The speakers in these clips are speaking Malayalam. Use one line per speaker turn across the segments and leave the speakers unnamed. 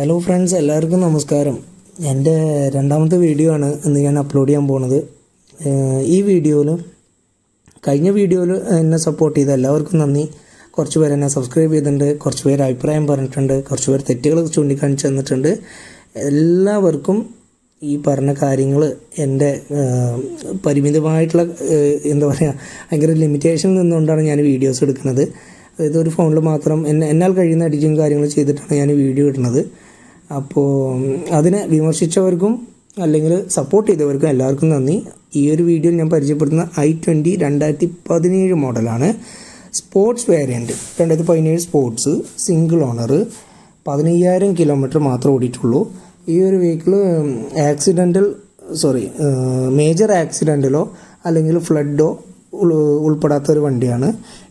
ഹലോ ഫ്രണ്ട്സ്, എല്ലാവർക്കും നമസ്കാരം. എൻ്റെ രണ്ടാമത്തെ വീഡിയോ ആണ് ഇന്ന് ഞാൻ അപ്ലോഡ് ചെയ്യാൻ പോകുന്നത്. ഈ വീഡിയോയിൽ കഴിഞ്ഞ വീഡിയോയിൽ എന്നെ സപ്പോർട്ട് ചെയ്ത എല്ലാവർക്കും നന്ദി. കുറച്ച് പേര് എന്നെ സബ്സ്ക്രൈബ് ചെയ്തിട്ടുണ്ട്, കുറച്ച് പേര് അഭിപ്രായം പറഞ്ഞിട്ടുണ്ട്, കുറച്ച് പേര് തെറ്റുകൾ ചൂണ്ടിക്കാണിച്ച് തന്നിട്ടുണ്ട്. എല്ലാവർക്കും ഈ പറഞ്ഞ കാര്യങ്ങൾ എൻ്റെ പരിമിതമായിട്ടുള്ള എന്താ പറയുക ഭയങ്കര ലിമിറ്റേഷനിൽ നിന്നുകൊണ്ടാണ് ഞാൻ വീഡിയോസ് എടുക്കുന്നത്. അതായത് ഒരു ഫോണിൽ മാത്രം എന്നാൽ കഴിയുന്ന എഡിറ്റിങ് കാര്യങ്ങൾ ചെയ്തിട്ടാണ് ഞാൻ വീഡിയോ ഇടുന്നത്. അപ്പോൾ അതിനെ വിമർശിച്ചവർക്കും അല്ലെങ്കിൽ സപ്പോർട്ട് ചെയ്തവർക്കും എല്ലാവർക്കും നന്ദി. ഈ ഒരു വീഡിയോയിൽ ഞാൻ പരിചയപ്പെടുത്തുന്ന i20 2017 മോഡലാണ്. Sports variant 2017 sports single owner 15,000 kilometre മാത്രമേ ഓടിയിട്ടുള്ളൂ. ഈ ഒരു വെഹിക്കിൾ മേജർ ആക്സിഡൻറ്റിലോ അല്ലെങ്കിൽ ഫ്ലഡോ ഉൾപ്പെടാത്തൊരു വണ്ടിയാണ്.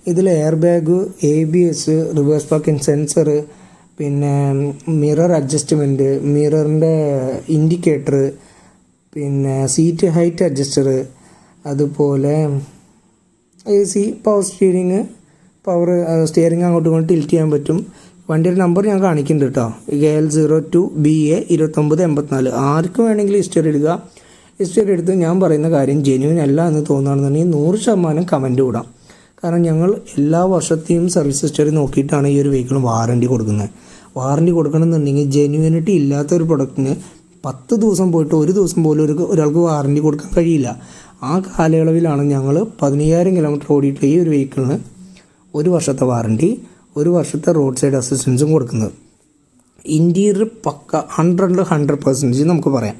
ഇതിൽ air bag, ABS, reverse parking sensor, പിന്നെ മിറർ അഡ്ജസ്റ്റ്മെൻറ്റ്, മിററിൻ്റെ ഇൻഡിക്കേറ്റർ, പിന്നെ സീറ്റ് ഹൈറ്റ് അഡ്ജസ്റ്റർ, അതുപോലെ AC, പവർ സ്റ്റിയറിങ് അങ്ങോട്ടും ഇങ്ങോട്ടും ടിൽറ്റ് ചെയ്യാൻ പറ്റും. വണ്ടിയുടെ നമ്പർ ഞാൻ കാണിക്കുന്നുണ്ട് കേട്ടോ, KL02BA 2984. ആർക്കും വേണമെങ്കിൽ ഹിസ്റ്ററി എടുത്ത് ഞാൻ പറയുന്ന കാര്യം ജെന്യൂൻ അല്ല എന്ന് തോന്നുകയാണെന്നുണ്ടെങ്കിൽ 100% കമൻറ്റ് വിടാം. കാരണം ഞങ്ങൾ എല്ലാ വർഷത്തെയും സർവീസ് ഹിസ്റ്ററി നോക്കിയിട്ടാണ് ഈ ഒരു വെഹിക്കിൾ വാറണ്ടി കൊടുക്കുന്നത്. വാറണ്ടി കൊടുക്കണമെന്നുണ്ടെങ്കിൽ ജെന്യൂനിറ്റി ഇല്ലാത്ത ഒരു പ്രൊഡക്റ്റിന് 10 ദിവസം പോയിട്ട് 1 ദിവസം പോലും ഒരാൾക്ക് വാറണ്ടി കൊടുക്കാൻ കഴിയില്ല. ആ കാലയളവിലാണ് ഞങ്ങൾ 15,000 കിലോമീറ്റർ ഓടിയിട്ടുള്ള ഈ ഒരു വെഹിക്കിളിന് 1 വർഷത്തെ വാറണ്ടി, 1 വർഷത്തെ റോഡ് സൈഡ് അസിസ്റ്റൻസും കൊടുക്കുന്നത്. ഇൻറ്റീരിയർ പക്ക 100% നമുക്ക് പറയാം.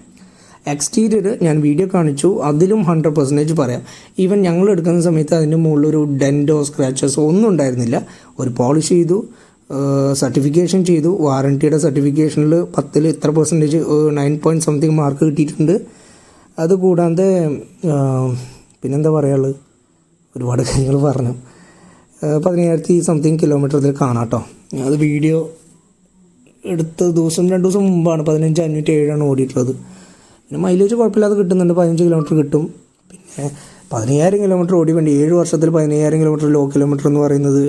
എക്സ്റ്റീരിയർ ഞാൻ വീഡിയോ കാണിച്ചു, അതിലും 100% പറയാം. ഈവൻ ഞങ്ങൾ എടുക്കുന്ന സമയത്ത് അതിൻ്റെ മുകളിലൊരു ഡെൻറ്റോ സ്ക്രാച്ചസോ ഒന്നും ഉണ്ടായിരുന്നില്ല. ഒരു പോളിഷ് ചെയ്തു, സർട്ടിഫിക്കേഷൻ ചെയ്തു. വാറണ്ടിയുടെ സർട്ടിഫിക്കേഷനിൽ 10ൽ ഇത്ര പെർസെൻറ്റേജ് 9 മാർക്ക് കിട്ടിയിട്ടുണ്ട്. അതുകൂടാതെ പിന്നെന്താ പറയാനുള്ളത്, ഒരുപാട് കാര്യങ്ങൾ പറഞ്ഞു. 15,000 കിലോമീറ്റർ ഇതിൽ കാണാം കേട്ടോ. അത് വീഡിയോ എടുത്ത 2 ദിവസം മുമ്പാണ്. 15,507 ഓടിയിട്ടുള്ളത്. പിന്നെ മൈലേജ് കുഴപ്പമില്ലാതെ കിട്ടുന്നുണ്ട്, 15 കിലോമീറ്റർ കിട്ടും. പിന്നെ 15,000 കിലോമീറ്റർ ഓടി വേണ്ടി 7 വർഷത്തിൽ 15,000 കിലോമീറ്റർ ലോ കിലോമീറ്റർ എന്ന് പറയുന്നത്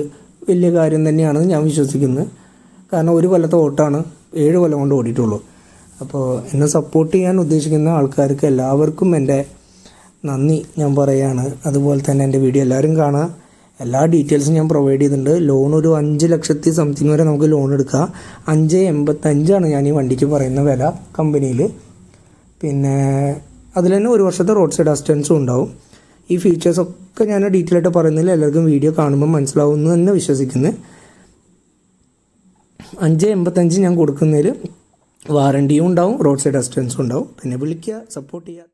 വലിയ കാര്യം തന്നെയാണെന്ന് ഞാൻ വിശ്വസിക്കുന്നത്. കാരണം 1 കൊല്ലത്തെ ഓട്ടമാണ്, 7 കൊല്ലം കൊണ്ട് ഓടിയിട്ടുള്ളൂ. അപ്പോൾ എന്നെ സപ്പോർട്ട് ചെയ്യാൻ ഉദ്ദേശിക്കുന്ന ആൾക്കാർക്ക് എല്ലാവർക്കും എൻ്റെ നന്ദി ഞാൻ പറയുകയാണ്. അതുപോലെ തന്നെ എൻ്റെ വീഡിയോ എല്ലാവരും കാണുക. എല്ലാ ഡീറ്റെയിൽസും ഞാൻ പ്രൊവൈഡ് ചെയ്തിട്ടുണ്ട്. ലോൺ ഒരു 5 ലക്ഷത്തി സംതിങ് വരെ നമുക്ക് ലോൺ എടുക്കാം. 5.85 ഞാൻ ഈ വണ്ടിക്ക് പറയുന്ന വില കമ്പനിയിൽ. പിന്നെ അതിൽ തന്നെ 1 വർഷത്തെ റോഡ് സൈഡ് അസിസ്റ്റൻസും ഉണ്ടാവും. ഈ ഫീച്ചേഴ്സൊക്കെ ഞാൻ ഡീറ്റെയിൽ ആയിട്ട് പറയുന്നില്ല, എല്ലാവർക്കും വീഡിയോ കാണുമ്പോൾ മനസ്സിലാവുമെന്ന് തന്നെ വിശ്വസിക്കുന്നത്. 5.85 ഞാൻ കൊടുക്കുന്നതിൽ വാറണ്ടിയും ഉണ്ടാവും, റോഡ് സൈഡ് അസിസ്റ്റൻസും ഉണ്ടാവും. പിന്നെ വിളിക്കുക, സപ്പോർട്ട് ചെയ്യുക.